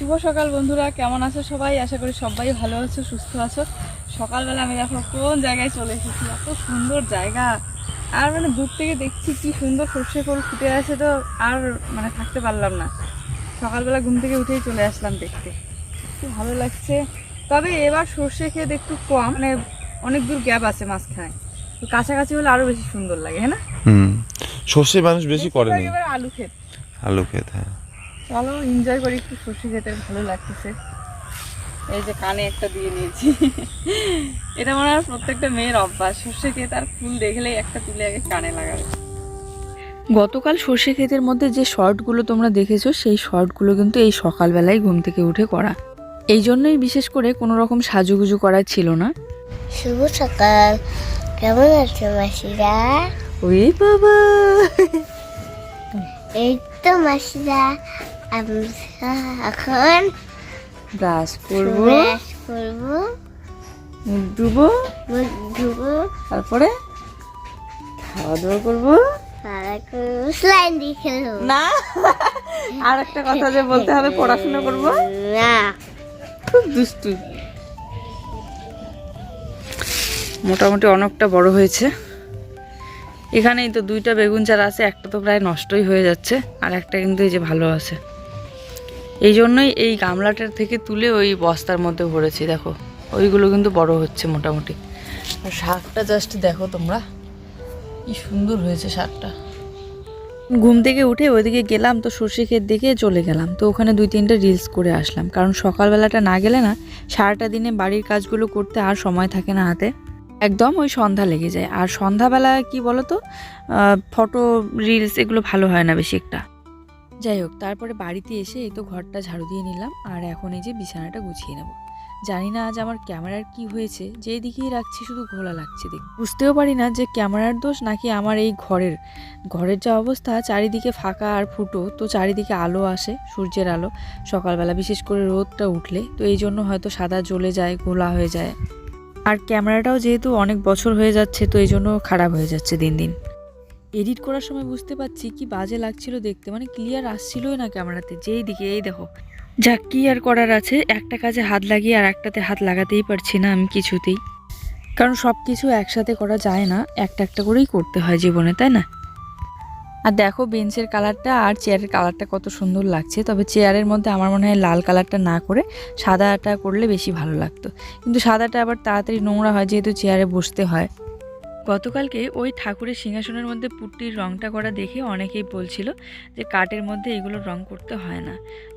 শুভ সকাল বন্ধুরা, কেমন আছো সবাই? আশা করি সবাই ভালো আছো, সুস্থ আছো। সকালবেলা আমি দেখো কোন জায়গায় চলে এসেছি, এত সুন্দর জায়গা। আর দূর থেকে দেখছি কি সুন্দর সর্ষে ফুল ফুটে আছে, তো আর থাকতে পারলাম না। সকালবেলা ঘুম থেকে উঠেই চলে আসলাম দেখতে, খুব ভালো লাগছে। তবে এবার সর্ষে ক্ষেত একটু কম, অনেক দূর গ্যাপ আছে মাঝখানে, তো কাছাকাছি হলে আরো বেশি সুন্দর লাগে, হ্যাঁ না? সর্ষে মানুষ বেশি করে না, এবার আলু ক্ষেত। আলু ক্ষেত। হ্যাঁ, চলো এনজয় করি একটু, সর্ষে খেতে ভালো লাগতেছে। এই যে কানে একটা দিয়ে নিয়েছি, এটা মনে হয় প্রত্যেকটা মেয়ের অভ্যাস, সর্ষে ক্ষেত আর ফুল দেখলেই একটা তুলে আগে কানে লাগাবে। গতকাল সর্ষে ক্ষেতের মধ্যে যে শর্টগুলো তোমরা দেখেছো, সেই শর্টগুলো কিন্তু এই সকালবেলায় ঘুম থেকে উঠে করা। এই জন্যই বিশেষ করে কোনো রকম সাজুগুজু করা ছিল না। শুভ সকাল, কেমন আছো মাসিরা? ওই বাবা, এই তো মাসিরা, আমরা এখন ব্রাশ করবো, ব্রাশ করবো, মুখ ধুবো, মুখ ধুবো, তারপরে খাওয়া দাওয়া করবো, স্লাইন দিয়ে খেলবো। না আর একটা কথা যে বলতে হবে, পড়াশোনা করবো না। খুব দুষ্টু। মোটামুটি অনেকটা বড় হয়েছে। এখানেই তো দুইটা বেগুন চারা আছে, একটা তো প্রায় নষ্টই হয়ে যাচ্ছে, আর একটা কিন্তু এই যে ভালো আছে। এই জন্যই এই গামলাটার থেকে তুলে ওই বস্তার মধ্যে ভরেছি। দেখো ওইগুলো কিন্তু বড় হচ্ছে মোটামুটি। আর শাকটা জাস্ট দেখো তোমরা, কি সুন্দর হয়েছে শাকটা। ঘুম থেকে উঠে ওইদিকে গেলাম, তো সর্ষে ক্ষেত দেখে চলে গেলাম। তো ওখানে 2-3টা রিলস করে আসলাম, কারণ সকালবেলাটা না গেলে না সারাটা দিনে বাড়ির কাজগুলো করতে আর সময় থাকে না হাতে, একদম ওই সন্ধ্যা লেগে যায়। আর সন্ধ্যাবেলা কি বলো তো, ফটো রিলস এগুলো ভালো হয় না বেশি একটা। যাই হোক, তারপরে বাড়িতে এসে এই তো ঘরটা ঝাড়ু দিয়ে নিলাম, আর এখন এই যে বিছানাটা গুছিয়ে নেব। জানি না আজ আমার ক্যামেরার কি হয়েছে, যেই দিকেই রাখছি শুধু ঘোলা লাগছে। দেখ বুঝতেও পারি না যে ক্যামেরার দোষ নাকি আমার এই ঘরের যা অবস্থা, চারিদিকে ফাঁকা আর ফুটো, তো চারিদিকে আলো আসে, সূর্যের আলো সকালবেলা, বিশেষ করে রোদটা উঠলে, তো এই জন্য হয়তো সাদা জ্বলে যায়, ঘোলা হয়ে যায়। আর ক্যামেরাটাও যেহেতু অনেক বছর হয়ে যাচ্ছে, তো এই জন্য খারাপ হয়ে যাচ্ছে দিন দিন। এডিট করার সময় বুঝতে পারছি কি বাজে লাগছিল দেখতে, ক্লিয়ার আসছিলই না ক্যামেরাতে, যেই দিকে এই দেখো। যাক, কি আর করার আছে, একটা কাজে হাত লাগিয়ে আর একটাতে হাত লাগাতেই পারছি না আমি কিছুতেই, কারণ সব কিছু একসাথে করা যায় না, একটা একটা করেই করতে হয় জীবনে, তাই না? আর দেখো বেঞ্চের কালারটা আর চেয়ারের কালারটা কত সুন্দর লাগছে। তবে চেয়ারের মধ্যে আমার মনে হয় লাল কালারটা না করে সাদাটা করলে বেশি ভালো লাগতো, কিন্তু সাদাটা আবার তাড়াতাড়ি নোংরা হয় যেহেতু চেয়ারে বসতে হয়। গতকালকে ওই ঠাকুরের সিংহাসনের মধ্যে পুট্টির রঙটা করা দেখে অনেকেই বলছিল যে কাঠের মধ্যে এগুলো রং করতে হয় না,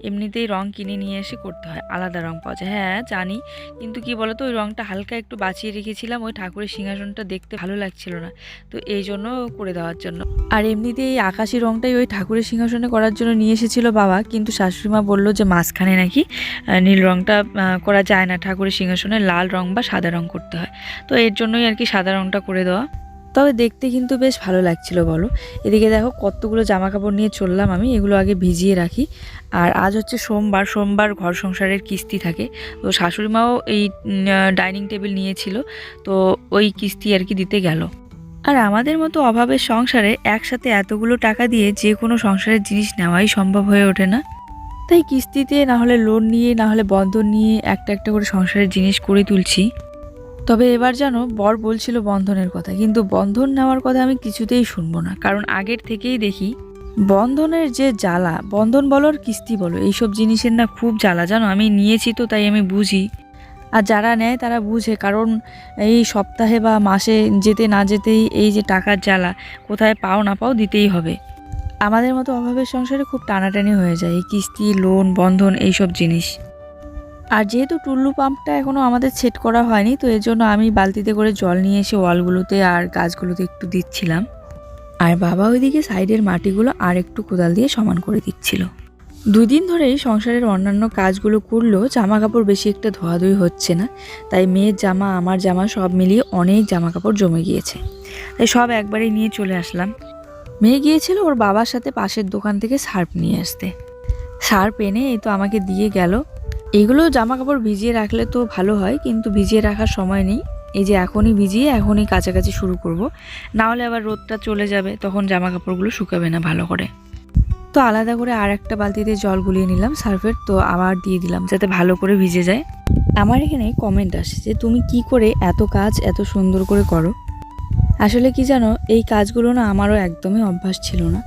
এমনিতেই রং কিনে নিয়ে এসে করতে হয়, আলাদা রং পাওয়া যায়। হ্যাঁ জানি, কিন্তু কি বলতো, ওই রংটা হালকা একটু বাঁচিয়ে রেখেছিলাম, ওই ঠাকুরের সিংহাসনটা দেখতে ভালো লাগছিল না, তো এই জন্য করে দেওয়ার জন্য। আর এমনিতেই এই আকাশি রংটাই ওই ঠাকুরের সিংহাসনে করার জন্য নিয়ে এসেছিল বাবা, কিন্তু শাশুড়িমা বললো যে মাঝখানে নাকি নীল রংটা করা যায় না, ঠাকুরের সিংহাসনে লাল রং বা সাদা রং করতে হয়, তো এর জন্যই আর কি সাদা রংটা করে দেওয়া। তবে দেখতে কিন্তু বেশ ভালো লাগছিল বলো। এদিকে দেখো কতগুলো জামা কাপড় নিয়ে চললাম আমি, এগুলো আগে ভিজিয়ে রাখি। আর আজ হচ্ছে সোমবার ঘর সংসারের কিস্তি থাকে, তো শাশুড়িমাও এই ডাইনিং টেবিল নিয়েছিল, তো ওই কিস্তি আর কি দিতে গেল। আর আমাদের মতো অভাবের সংসারে একসাথে এতগুলো টাকা দিয়ে যে কোনো সংসারের জিনিস নেওয়াই সম্ভব হয়ে ওঠে না, তাই কিস্তিতে না হলে লোন নিয়ে না হলে বন্ধন নিয়ে একটা একটা করে সংসারের জিনিস করে তুলছি। তবে এবার জানো, বর বলছিল বন্ধনের কথা, কিন্তু বন্ধন নেওয়ার কথা আমি কিছুতেই শুনবো না, কারণ আগের থেকেই দেখি বন্ধনের যে জ্বালা, বন্ধন বলো আর কিস্তি বলো, এইসব জিনিসের না খুব জ্বালা, জানো। আমি নিয়েছি তো তাই আমি বুঝি, আর যারা নেয় তারা বুঝে, কারণ এই সপ্তাহে বা মাসে যেতে না যেতেই এই যে টাকার জ্বালা, কোথায় পাও না পাও দিতেই হবে। আমাদের মতো অভাবের সংসারে খুব টানাটানি হয়ে যায় এই কিস্তি, লোন, বন্ধন, এইসব জিনিস। আর যেহেতু টুল্লু পাম্পটা এখনও আমাদের সেট করা হয়নি, তো এর জন্য আমি বালতিতে করে জল নিয়ে এসে ওয়ালগুলোতে আর গাছগুলোতে একটু দিচ্ছিলাম, আর বাবা ওইদিকে সাইডের মাটিগুলো আর একটু কোদাল দিয়ে সমান করে দিচ্ছিল। 2 দিন ধরেই সংসারের অন্যান্য কাজগুলো করলেও জামা কাপড় বেশি একটা ধোয়াধুয়ি হচ্ছে না, তাই মেয়ের জামা আমার জামা সব মিলিয়ে অনেক জামা কাপড় জমে গিয়েছে, তাই সব একবারেই নিয়ে চলে আসলাম। মেয়ে গিয়েছিল ওর বাবার সাথে পাশের দোকান থেকে সার্ফ নিয়ে আসতে, সার্ফ এনে এই তো আমাকে দিয়ে গেল। এগুলো জামা কাপড় ভিজিয়ে রাখলে তো ভালো হয়, কিন্তু ভিজিয়ে রাখার সময় নেই, এই যে এখনই ভিজিয়ে এখনই কাছাকাছি শুরু করব, না হলে আবার রোদটা চলে যাবে, তখন জামা কাপড়গুলো শুকাবে না ভালো করে। তো আলাদা করে আর একটা বালতিতে জল গুলিয়ে নিলাম সার্ফের, তো আবার দিয়ে দিলাম যাতে ভালো করে ভিজে যায়। আমার এখানে কমেন্ট আসে যে তুমি কি করে এত কাজ এত সুন্দর করে করো। আসলে কি জানো, এই কাজগুলো না আমারও একদমই অভ্যাস ছিল না।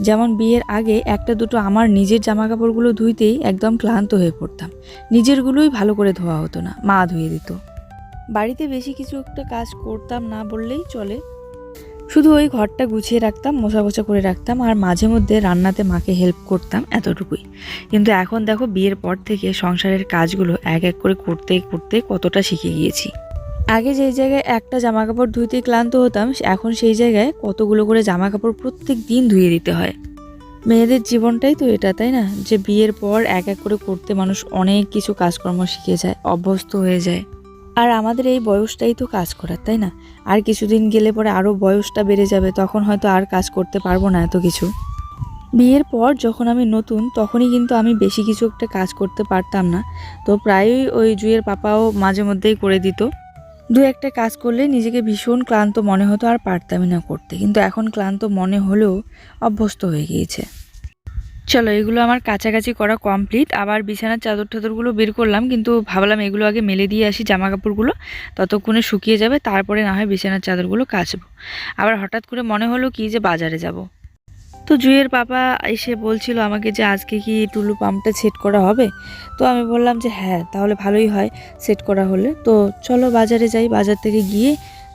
যেমন বিয়ের আগে একটা দুটো আমার নিজের জামা কাপড়গুলো ধুইতেই একদম ক্লান্ত হয়ে পড়তাম, নিজেরগুলোই ভালো করে ধোয়া হতো না, মা ধুয়ে দিত। বাড়িতে বেশি কিছু একটা কাজ করতাম না বললেই চলে, শুধু ওই ঘরটা গুছিয়ে রাখতাম, মোছা মোছা করে রাখতাম, আর মাঝে মধ্যে রান্নাতে মাকে হেল্প করতাম, এতটুকুই। কিন্তু এখন দেখো বিয়ের পর থেকে সংসারের কাজগুলো এক এক করে করতে করতে কতটা শিখে গিয়েছি। আগে যেই জায়গায় একটা জামা কাপড় ধুইতে ক্লান্ত হতাম, এখন সেই জায়গায় কতগুলো করে জামা কাপড় প্রত্যেক দিন ধুয়ে দিতে হয়। মেয়েদের জীবনটাই তো এটা, তাই না? যে বিয়ের পর এক এক করে করতে মানুষ অনেক কিছু কাজকর্ম শিখে যায়, অভ্যস্ত হয়ে যায়। আর আমাদের এই বয়সটাই তো কাজ করার, তাই না? আর কিছুদিন গেলে পরে আরও বয়সটা বেড়ে যাবে, তখন হয়তো আর কাজ করতে পারবো না এত কিছু। বিয়ের পর যখন আমি নতুন, তখনই কিন্তু আমি বেশি কিছু একটা কাজ করতে পারতাম না, তো প্রায়ই ওই জুয়ের পাপাও মাঝে মধ্যেই করে দিত। দু একটা কাজ করলে নিজেকে ভীষণ ক্লান্ত মনে হতো, আর পারতামই না করতে। কিন্তু এখন ক্লান্ত মনে হলেও অভ্যস্ত হয়ে গিয়েছে। চলো, এগুলো আমার কাছাকাছি করা কমপ্লিট। আবার বিছানার চাদর টাদরগুলো বের করলাম, কিন্তু ভাবলাম এগুলো আগে মেলে দিয়ে আসি, জামা কাপড়গুলো ততক্ষণে শুকিয়ে যাবে, তারপরে না হয় বিছানার চাদরগুলো কাচবো। আবার হঠাৎ করে মনে হলো কি যে বাজারে যাব। তো জুয়ের পাপা এসে বলছিল আমাকে যে আজকে কি টুলু পাম্পটা সেট করা হবে। তো আমি বললাম যে হ্যাঁ, তাহলে ভালোই হয় সেট করা হলে। তো চলো বাজারে যাই, বাজার থেকে গিয়ে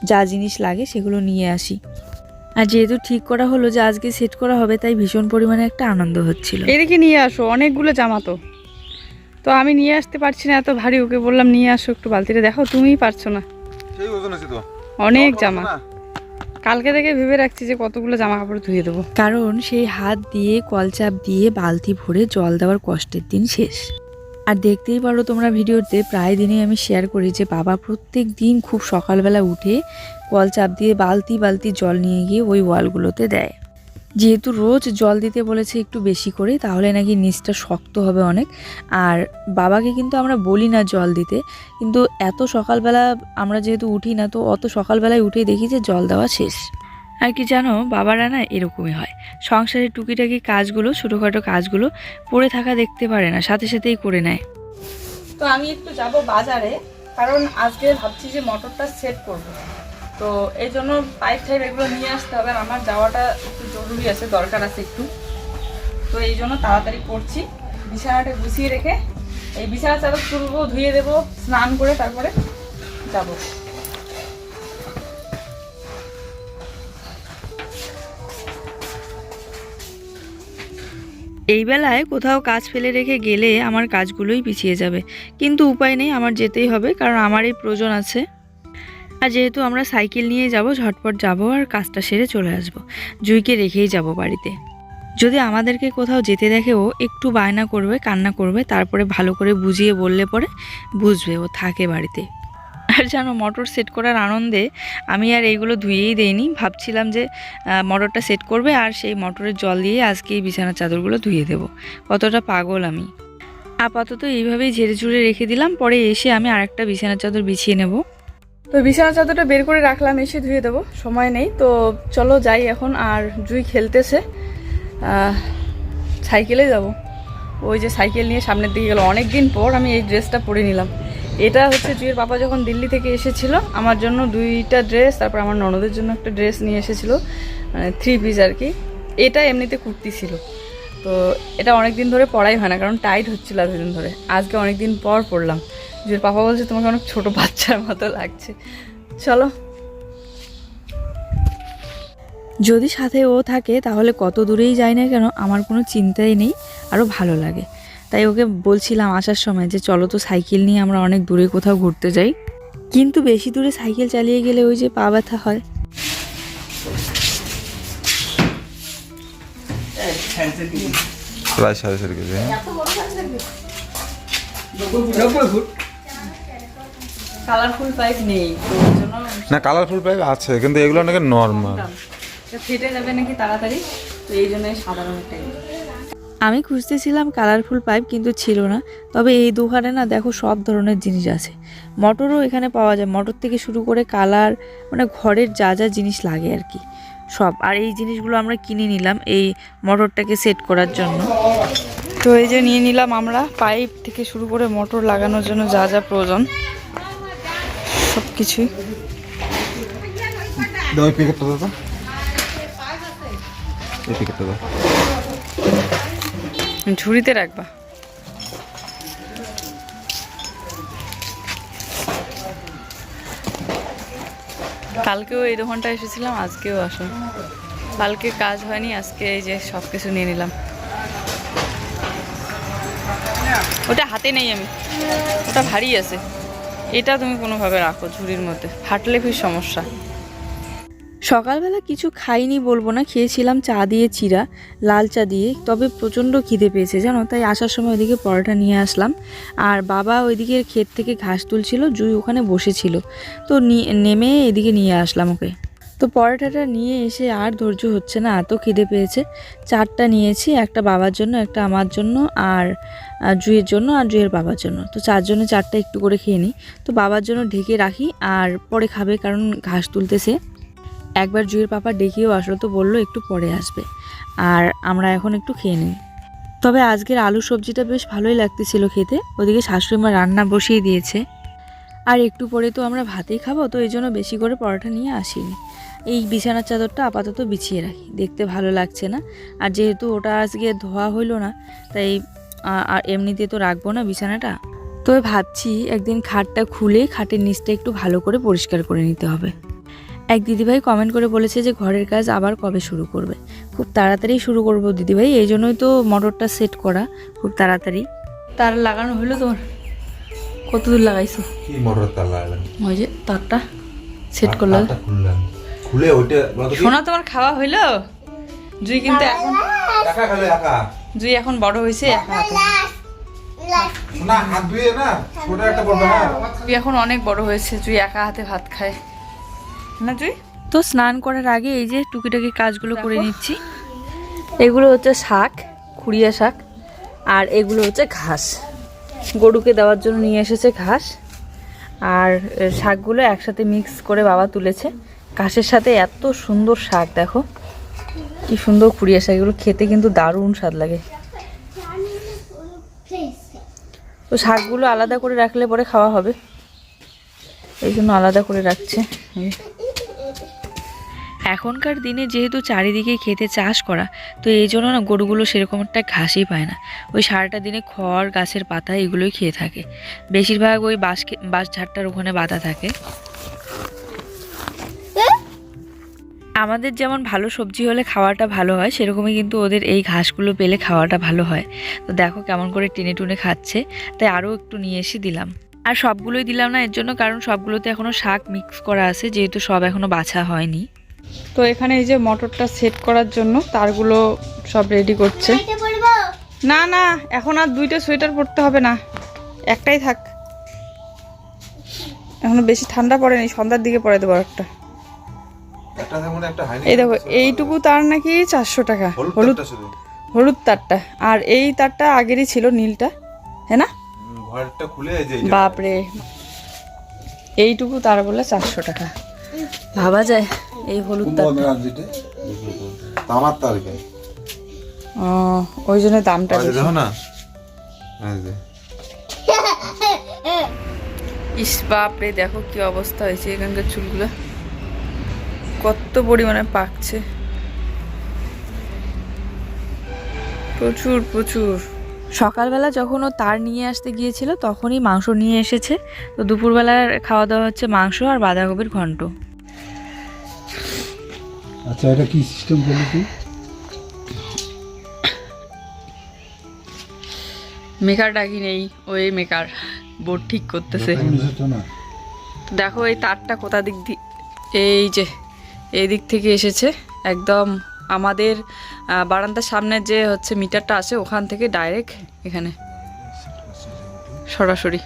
যা জিনিস লাগে সেগুলো নিয়ে আসি। আর যেহেতু ঠিক করা হলো যে আজকে সেট করা হবে, তাই ভীষণ পরিমাণে একটা আনন্দ হচ্ছিল। এদিকে নিয়ে আসো, অনেকগুলো জামা তো। তো আমি নিয়ে আসতে পারছি না, এত ভারী। ওকে বললাম নিয়ে আসো একটু বালতিটা, দেখো তুমিই পারছো না। সেই ওজন আছে তো অনেক জামা, কালকে থেকে ভেবে রাখছি যে কতগুলো জামা কাপড় ধুয়ে দেবো। কারণ সেই হাত দিয়ে কলচাপ দিয়ে বালতি ভরে জল দেওয়ার কষ্টের দিন শেষ। আর দেখতেই পারো তোমরা ভিডিওতে, প্রায় দিনই আমি শেয়ার করি যে বাবা প্রত্যেক দিন খুব সকালবেলা উঠে কলচাপ দিয়ে বালতি বালতি জল নিয়ে গিয়ে ওই ওয়ালগুলোতে দেয়। যেহেতু রোজ জল দিতে বলেছে একটু বেশি করে, তাহলে নাকি নিচটা শক্ত হবে অনেক। আর বাবাকে কিন্তু আমরা বলি না জল দিতে, কিন্তু এত সকালবেলা আমরা যেহেতু উঠি না, তো অত সকালবেলায় উঠেই দেখি যে জল দেওয়া শেষ। আর কি জানো, বাবারা না এরকমই হয়, সংসারের টুকিটাকি কাজগুলো, ছোটোখাটো কাজগুলো পড়ে থাকা দেখতে পারে না, সাথে সাথেই করে নেয়। তো আমি একটু যাব বাজারে, কারণ আজকে ভাবছি যে মোটরটা সেট করব। তো এই জন্য পাইপ টাইপ এগুলো নিয়ে আসতে হবে, আর আমার যাওয়াটা একটু জরুরি আছে, দরকার আছে একটু। তো এই জন্য তাড়াতাড়ি করছি। বিছানাটা গুছিয়ে রেখে এই বিছানা চাদর তুলবো, ধুয়ে দেবো, স্নান করে তারপরে যাব। এই বেলায় কোথাও কাজ ফেলে রেখে গেলে আমার কাজগুলোই পিছিয়ে যাবে, কিন্তু উপায় নেই, আমার যেতেই হবে, কারণ আমার এই প্রয়োজন আছে। আর যেহেতু আমরা সাইকেল নিয়ে যাব, ঝটপট যাব আর কাজটা সেরে চলে আসব। জুইকে রেখেই যাব বাড়িতে। যদি আমাদেরকে কোথাও যেতে দেখে ও একটু বায়না করবে, কান্না করবে, তারপরে ভালো করে বুঝিয়ে বললে পরে বুঝবে ও থাকে বাড়িতে। আর জানো, মোটর সেট করার আনন্দে আমি আর এইগুলো ধুয়েই দেইনি। ভাবছিলাম যে মোটরটা সেট করবে আর সেই মোটরের জল দিয়ে আজকে এই বিছানার চাদরগুলো ধুয়ে দেবো। কতটা পাগল আমি। আপাতত এইভাবেই ঝেড়ে ঝুড়ে রেখে দিলাম, পরে এসে আমি আরেকটা বিছানার চাদর বিছিয়ে নেব। তো বিছানা চাদরটা বের করে রাখলাম, এসে ধুয়ে দেবো, সময় নেই। তো চলো যাই এখন। আর জুই খেলতেছে, সাইকেলে যাব। ওই যে সাইকেল নিয়ে সামনের দিকে গেল। অনেক দিন পর আমি এই ড্রেসটা পরে নিলাম। এটা হচ্ছে জুইয়ের পাপা যখন দিল্লি থেকে এসেছিল, আমার জন্য 2টা ড্রেস, তারপর আমার ননদের জন্য একটা ড্রেস নিয়ে এসেছিলো, মানে 3 পিস আর কি। এটা এমনিতে কুর্তি ছিল। তো এটা অনেক দিন ধরে পরাই হয় না, কারণ টাইট হচ্ছিল এতদিন ধরে। আজকে অনেক দিন পর পরলাম। জুইয়ের পাপা বলছে তোমাকে অনেক ছোট বাচ্চার মতো লাগছে। চলো। যদি সাথে ও থাকে তাহলে কত দূরেই যায় না কেন আমার কোনো চিন্তাই নেই, আরও ভালো লাগে। তাই ওকে বলছিলাম আসার সময় যে চলো তো সাইকেল নিয়ে আমরা অনেক দূরে কোথাও ঘুরতে যাই। কিন্তু বেশি দূরে সাইকেল চালিয়ে গেলে ওই যে পা ব্যথা হয়। প্রায় 4.5 কেজি। কালারফুল পাইপ নেই, তো ওই জন্য না, কালারফুল পাইপ আছে, কিন্তু এগুলো নাকি নর্মাল, ফেটে যাবে নাকি তাড়াতাড়ি, তো এই জন্য সাধারণ টাইপ। আমি খুঁজতেছিলাম কালারফুল পাইপ, কিন্তু ছিল না। তবে এই দোকানে না দেখো সব ধরনের জিনিস আছে। মোটরও এখানে পাওয়া যায়, মোটর থেকে শুরু করে কালার, মানে ঘরের যা যা জিনিস লাগে আর কি। সব। আর এই জিনিসগুলো আমরা কিনে নিলাম এই মোটরটাকে সেট করার জন্য। তো এই যে নিয়ে নিলাম আমরা পাইপ থেকে শুরু করে মোটর লাগানোর জন্য যা যা প্রয়োজন সব কিছুই। দাও এই প্যাকেটটা দাও তো। এই প্যাকেটটা দাও। ঝুড়িতে রাখবা। কালকেও এই দোকানটা এসেছিলাম, আজকেও আসো। কালকে কাজ হয়নি, আজকে এই যে সব কিছু নিয়ে নিলাম। ওটা হাতে নেই আমি, ওটা ভারী আছে। এটা তুমি কোনোভাবে রাখো ঝুড়ির মধ্যে, ফাটলে ফির সমস্যা। সকালবেলা কিছু খাইনি বলবো না, খেয়েছিলাম চা দিয়ে চিরা, লাল চা দিয়ে। তবে প্রচণ্ড খিদে পেয়েছে জানো, তাই আসার সময় ওইদিকে পরোটা নিয়ে আসলাম। আর বাবা ওইদিকে ক্ষেত থেকে ঘাস তুলছিল, জুই ওখানে বসেছিল, তো নেমে এদিকে নিয়ে আসলাম ওকে। তো পরোটাটা নিয়ে এসে আর ধৈর্য হচ্ছে না, এত খিদে পেয়েছে। 4টা নিয়েছি, একটা বাবার জন্য, একটা আমার জন্য, আর জুইয়ের জন্য, আর জুইয়ের বাবার জন্য। তো 4 জনে 4টা একটু করে খেয়ে নিই। তো বাবার জন্য ঢেকে রাখি, আর পরে খাবে, কারণ ঘাস তুলতেছে। একবার জুইয়ের পাপা ডেকেও আসলো, তো বললো একটু পরে আসবে, আর আমরা এখন একটু খেয়ে নিই। তবে আজকের আলু সবজিটা বেশ ভালোই লাগতেছিল খেতে। ওদিকে শাশুড়ি মা রান্না বসিয়ে দিয়েছে, আর একটু পরে তো আমরা ভাতেই খাবো, তো এই জন্য বেশি করে পরোটা নিয়ে আসিনি। এই বিছানার চাদরটা আপাতত বিছিয়ে রাখি, দেখতে ভালো লাগছে না। আর যেহেতু ওটা আজকে ধোয়া হইলো না, তাই আর এমনিতে তো রাখবো না বিছানাটা। তো ভাবছি একদিন খাটটা খুলে খাটের নিচটা একটু ভালো করে পরিষ্কার করে নিতে হবে। এক দিদিভাই কমেন্ট করে বলেছে যে ঘরের কাজ আবার কবে শুরু করবে। খুব তাড়াতাড়ি শুরু করবো দিদিভাই, এই জন্যই তো মোটরটা সেট করা খুব তাড়াতাড়ি। তার লাগানো হইলো তোমার? কত দূর লাগাইছো? কি মোটর তার লাগালাম? ওই যে তারটা সেট করলাম, খুলে ওইটা সোনা তোমার খাওয়া হইলো? জুই কিন্তু এখন একা খেলে একা। জুই এখন বড় হয়েছে, একা হাতে। না হাত ধুয়ে না, ছোট একটা পড়বে না। জুই এখন অনেক বড় হয়েছে, জুই একা হাতে ভাত খায় না জুই? তো স্নান করার আগে এই যে টুকিটাকি কাজগুলো করে নিচ্ছি। এগুলো হচ্ছে শাক, খুড়িয়া শাক, আর এগুলো হচ্ছে ঘাস। গরুকে দেওয়ার জন্য নিয়ে এসেছে ঘাস, আর শাকগুলো একসাথে মিক্স করে বাবা তুলেছে। ঘাসের সাথে এত সুন্দর শাক, দেখো কি সুন্দর খুড়িয়া শাক। এগুলো খেতে কিন্তু দারুণ স্বাদ লাগে। তো শাকগুলো আলাদা করে রাখলে পরে খাওয়া হবে, এই জন্য আলাদা করে রাখছে। এখনকার দিনে যেহেতু চারিদিকে খেতে চাষ করা, তো এই জন্য না গরুগুলো সেরকম একটা ঘাসই পায় না। ওই সারাটা দিনে খড়, গাছের পাতা এগুলোই খেয়ে থাকে। বেশিরভাগ ওই বাঁশ ঝাড়টার ওখানে বাঁধা থাকে। আমাদের যেমন ভালো সবজি হলে খাওয়াটা ভালো হয়, সেরকমই কিন্তু ওদের এই ঘাসগুলো পেলে খাওয়াটা ভালো হয়। তো দেখো কেমন করে টেনে টুনে খাচ্ছে, তাই আরও একটু নিয়ে এসে দিলাম। আর সবগুলোই দিলাম না এর জন্য, কারণ সবগুলোতে এখনও শাক মিক্স করা আছে, যেহেতু সব এখনও বাছা হয়নি। তো এখানে এই যে মোটরটা সেট করার জন্য তারগুলো সব রেডি করছে। না না, এখন আর 2টা সোয়েটার পরতে হবে না, একটাই থাক। এখনো বেশি ঠান্ডা পড়েনি, সন্ধ্যার দিকে পরে দেবো একটা। এই দেখো এইটুকু তার নাকি 400 টাকা, হলুদ তারটা। আর এই তারটা আগেরই ছিল, নীলটা, হ্যাঁ না? বাপরে, এইটুকু তার বলে 400 টাকা। ভাবা যায় এই হলুদ তারটা। ওই জন্য দামটা ইস বাপরে, দেখো কি অবস্থা হয়েছে এখানকার চুলগুলো, কত পরিমাণে পাকছে, প্রচুর প্রচুর। সকালবেলা যখন ও তার নিয়ে আসতে গিয়েছিল তখনই মাংস নিয়ে এসেছে। তো দুপুরবেলার খাওয়া দাওয়া হচ্ছে মাংস আর বাঁধাকপির ঘন্ট। আচ্ছা, এটা কি সিস্টেম করলি তুই? মেকার ডাকি নেই, ওই মেকার বোর্ড ঠিক করতেছে। দেখো এই তারটা কোথা দিক দিয়ে, এই যে এই দিক থেকে এসেছে, একদম আমাদের বারান্দার সামনে যে হচ্ছে মিটারটা আছে ওখান থেকে ডাইরেক্ট এখানে সরাসরি,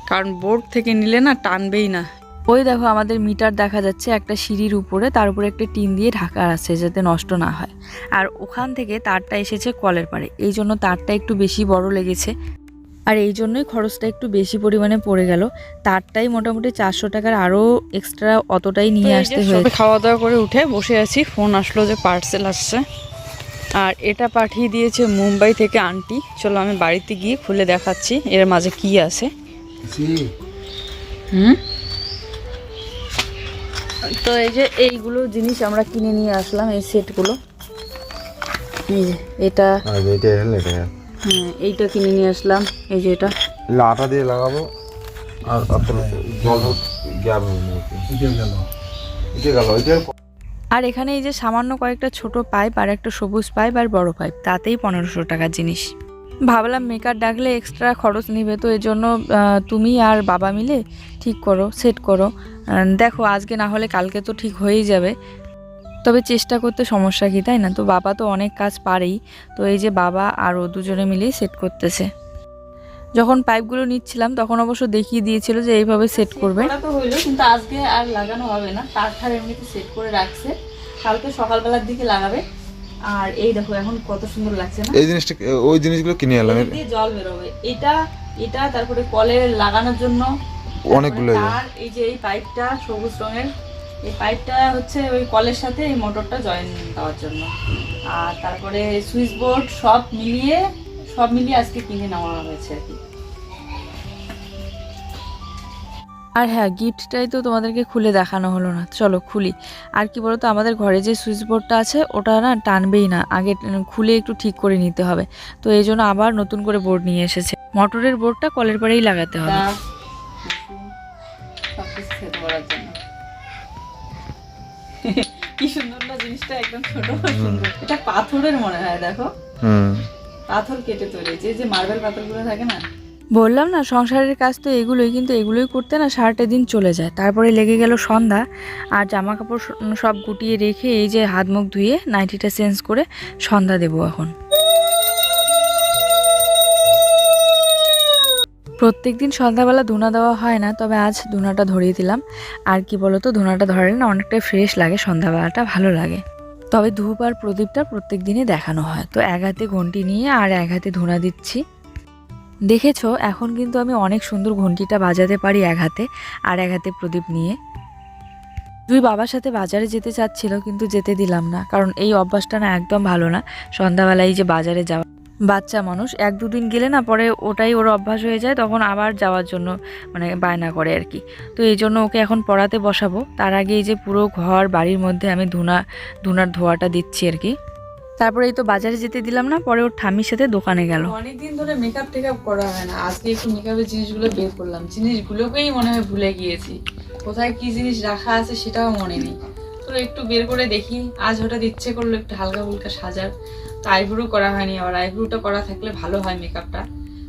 কারণ বোর্ড থেকে নিলে না টানবেই না। ওই দেখো আমাদের মিটার দেখা যাচ্ছে একটা সিঁড়ির উপরে, তার উপরে একটা টিন দিয়ে ঢাকা আছে যাতে নষ্ট না হয়। আর ওখান থেকে তারটা এসেছে কলের পাড়ে, এই জন্য তারটা একটু বেশি বড় লেগেছে। আর এই জন্যই খরচটা একটু বেশি পরিমাণে পড়ে গেল। তারটাই মোটামুটি 400 টাকার, আরও এক্সট্রা অতটাই নিয়ে আসতে হয়েছে। খাওয়া দাওয়া করে উঠে বসে আছি, ফোন আসলো যে পার্সেল আসছে, আর এটা পাঠিয়ে দিয়েছে মুম্বাই থেকে আন্টি। চলো আমি বাড়িতে গিয়ে খুলে দেখাচ্ছি এর মাঝে কি আছে। তো এই যে এইগুলো জিনিস আমরা কিনে নিয়ে আসলাম, এই সেটগুলো। এই যে এটা, হ্যাঁ এইটা কিনে নিয়ে আসলাম। এই যে এটা আটা দিয়ে লাগাবো আর জল গেল। আর এখানে এই যে সামান্য কয়েকটা ছোট পাইপ আর একটা সবুজ পাইপ আর বড় পাইপ, তাতেই 1500 টাকার জিনিস। ভাবলাম মেকার ডাকলে এক্সট্রা খরচ নিবে, তো এই জন্য তুমি আর বাবা মিলে ঠিক করো, সেট করো। দেখো আজকে না হলে কালকে তো ঠিক হয়েই যাবে, তবে চেষ্টা করতে সমস্যা কি, তাই না? তো বাবা তো অনেক কাজ পারেই, তো এই যে বাবা আর ও দুজনে মিলেই সেট করতেছে। যখন পাইপগুলো নিচ্ছিলাম তখন অবশ্য দেখিয়ে দিয়েছিল যে এইভাবে সেট করবে। তো হইলো, কিন্তু আজকে আর লাগানো হবে না, তার এমনিতে সেট করে রাখছে, কালকে সকালবেলার দিকে লাগাবে। আর এই দেখো এখন কত সুন্দর লাগছে না? এই জিনিসটা, ওই জিনিসগুলো কিনে আনলাম, দিয়ে জল বেরোবে। এটা তারপরে কলে লাগানোর জন্য অনেকগুলো। আর এই যে এই পাইপটা সবুজ রঙের, এই পাইপটা হচ্ছে ওই কলের সাথে এই মোটরটা জয়েন দেওয়ার জন্য। আর তারপরে সুইচ বোর্ড সব মিলিয়ে আজকে কিনে নেওয়া হয়েছে আর কি। আর হ্যাঁ, গিফটটাই তো তোমাদেরকে খুলে দেখানো হলো না, চলো খুলি। আর কি বলতো, আমাদের ঘরে যে সুইচ বোর্ডটা আছে ওটা না টানবেই না, আগে খুলে একটু ঠিক করে নিতে হবে। তো এই জন্য আবার নতুন করে বোর্ড নিয়ে এসেছে। মোটরের বোর্ডটা কলের পাড়েই লাগাতে হবে। সবকিছু সেট করার জন্য কি সুন্দর না জিনিসটা, একদম ছোট সুন্দর। এটা পাথরের মনে হয়, দেখো পাথর কেটে তৈরি, যে মার্বেল পাথরগুলো থাকে না। বললাম না সংসারের কাজ তো এগুলোই, কিন্তু এগুলোই করতে না সারাটা দিন চলে যায়। তারপরে লেগে গেল সন্ধ্যা, আর জামা কাপড় সব গুটিয়ে রেখে এই যে হাত মুখ ধুয়ে নাইটিটা চেঞ্জ করে সন্ধ্যা দেবো এখন। প্রত্যেকদিন সন্ধ্যাবেলা ধুনা দেওয়া হয় না, তবে আজ ধুনাটা ধরিয়ে দিলাম। আর কি বলতো, ধুনাটা ধরালে না অনেকটাই ফ্রেশ লাগে, সন্ধ্যাবেলাটা ভালো লাগে। তবে ধূপ আর প্রদীপটা প্রত্যেক দিনই দেখানো হয়। তো এক হাতে ঘন্টি নিয়ে আর এক হাতে ধুনা দিচ্ছি। দেখেছো, এখন কিন্তু আমি অনেক সুন্দর ঘন্টিটা বাজাতে পারি এক হাতে, আর এক হাতে প্রদীপ নিয়ে। দুই বাবার সাথে বাজারে যেতে চাচ্ছিল, কিন্তু যেতে দিলাম না, কারণ এই অভ্যাসটা না একদম ভালো না, সন্ধ্যাবেলায় যে বাজারে যাওয়া। বাচ্চা মানুষ 1-2 দিন গেলে না পরে ওটাই ওর অভ্যাস হয়ে যায়, তখন আবার যাওয়ার জন্য মানে বায়না করে আর কি। তো এই জন্য ওকে এখন পড়াতে বসাবো, তার আগে এই যে পুরো ঘর বাড়ির মধ্যে আমি ধুনার ধোয়াটা দিচ্ছি আর কি। তারপরে এই তো বাজারে যেতে দিলাম না, পরে ওর ঠাম্মির সাথে দোকানে গেল। অনেকদিন ধরে মেকআপ টেকআপ করা হয় না, আজকে একটু মেকআপের জিনিসগুলো বের করলাম। জিনিসগুলোকেই মনে হয় ভুলে গিয়েছি, কোথায় কি জিনিস রাখা আছে সেটাও মনে নেই। তো একটু বের করে দেখি, আজ হঠাৎ ইচ্ছে করলো একটু হালকা ফুলকা সাজার। তো আইব্রো করা হয়নি, আবার আইব্রোটা করা থাকলে ভালো হয়, মেকআপটা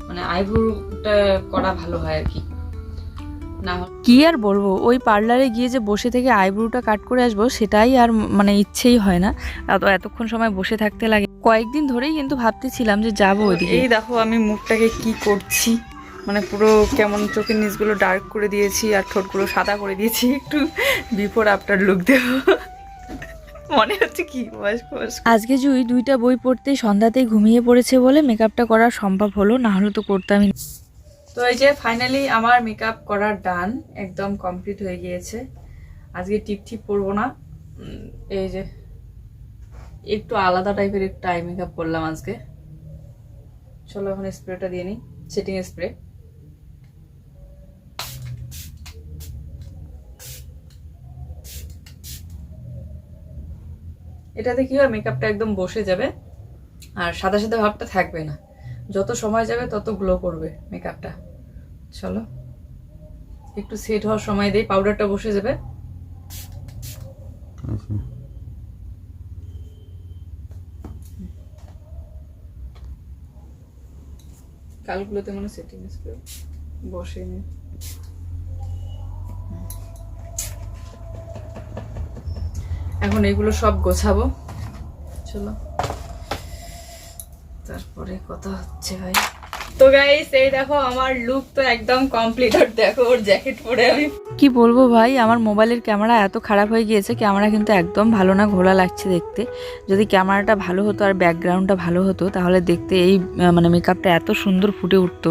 মানে আইব্রোটা করা ভালো হয় আর কি। না কি আর বলবো, ওই পার্লারে গিয়ে যে বসে থেকে আইব্রোটা কাট করে আসবো সেটাই আর মানে ইচ্ছেই হয় না, এতক্ষণ সময় বসে থাকতে লাগে। কয়েকদিন ধরেই কিন্তু ভাবতেছিলাম যে যাবো ওইদিকে। এই দেখো আমি মুখটাকে কি করছি, মানে পুরো কেমন চোখের নিচগুলো ডার্ক করে দিয়েছি আর ঠোঁটগুলো সাদা করে দিয়েছি, একটু বিফোর আফটার লুক দেব। মনে হচ্ছে কি বয়স্ক। আজকে জুই 2টা বই পড়তেই সন্ধ্যাতেই ঘুমিয়ে পড়েছে বলে মেকআপটা করা সম্ভব হলো, না হলে তো করতামই। তো এই যে ফাইনালি আমার মেকআপ করার ডান, একদম কমপ্লিট হয়ে গিয়েছে। আজকে টিপ পরবো না, এই যে একটু আলাদা টাইপের একটা আই মেকআপ করলাম আজকে। চলো এখন স্প্রেটা দিয়ে নিই, সেটিং স্প্রে। এটাতে কি হয়, মেকআপটা একদম বসে যাবে আর সাদা সাদা ভাবটা থাকবে না, যত সময় যাবে তত গ্লো করবে মেকআপটা। চলো একটু সেট হওয়ার সময় দেই, পাউডারটা বসে যাবে। কালগুলোতে মনে সেটিং স্প্রে বসে নি। এখন এগুলো সব গোছাবো, চলো তারপরে কথা হচ্ছে ভাই। তো গাইস এই দেখো আমার লুক তো একদম কমপ্লিট, আর দেখো ওর জ্যাকেট পরে আমি কি বলবো ভাই, আমার মোবাইলের ক্যামেরা এত খারাপ হয়ে গিয়েছে, ক্যামেরা কিন্তু একদম ভালো না, ঘোলা লাগছে দেখতে। যদি ক্যামেরাটা ভালো হতো আর ব্যাকগ্রাউন্ডটা ভালো হতো তাহলে দেখতে এই মানে মেকআপটা এত সুন্দর ফুটে উঠতো।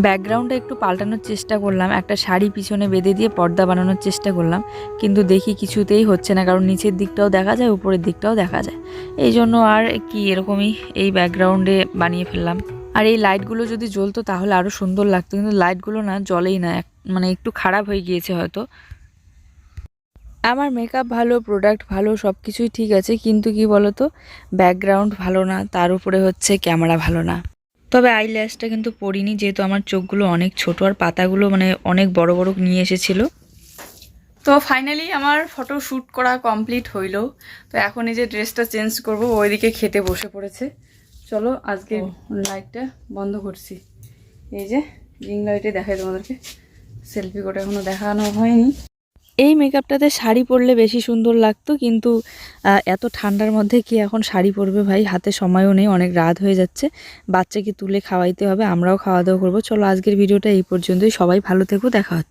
ব্যাকগ্রাউন্ডটা একটু পাল্টানোর চেষ্টা করলাম, একটা শাড়ি পিছনে বেঁধে দিয়ে পর্দা বানানোর চেষ্টা করলাম, কিন্তু দেখি কিছুতেই হচ্ছে না, কারণ নিচের দিকটাও দেখা যায় উপরের দিকটাও দেখা যায়। এই জন্য আর কি এরকমই এই ব্যাকগ্রাউন্ডে বানিয়ে ফেললাম। আর এই লাইটগুলো যদি জ্বলতো তাহলে আরও সুন্দর লাগতো, কিন্তু লাইটগুলো না জ্বলেই না, মানে একটু খারাপ হয়ে গিয়েছে হয়তো। আমার মেকআপ ভালো, প্রোডাক্ট ভালো, সব কিছুই ঠিক আছে, কিন্তু কি বলতো, ব্যাকগ্রাউন্ড ভালো না, তার উপরে হচ্ছে ক্যামেরা ভালো না। তবে আইল্যাশটা কিন্তু পরিনি, যেহেতু আমার চোখগুলো অনেক ছোট আর পাতাগুলো মানে অনেক বড় বড় নিয়ে এসেছিল। তো ফাইনালি আমার ফটো শ্যুট করা কমপ্লিট হইলো। তো এখন এই যে ড্রেসটা চেঞ্জ করব, ওইদিকে খেতে বসে পড়েছে। চলো আজকে লাইটটা বন্ধ করছি, এই যে রিং লাইটে দেখাই তোমাদেরকে, সেলফি করে এখনো দেখানো হয়নি। এই মেকআপটাতে শাড়ি পরলে বেশি সুন্দর লাগতো, কিন্তু এত ঠান্ডার মধ্যে কি এখন শাড়ি পরবে ভাই, হাতে সময়ও নেই, অনেক রাত হয়ে যাচ্ছে, বাচ্চাকে তুলে খাওয়াইতে হবে, আমরাও খাওয়া দাওয়া করবো। চলো আজকের ভিডিওটা এই পর্যন্তই, সবাই ভালো থেকো, দেখা হচ্ছে।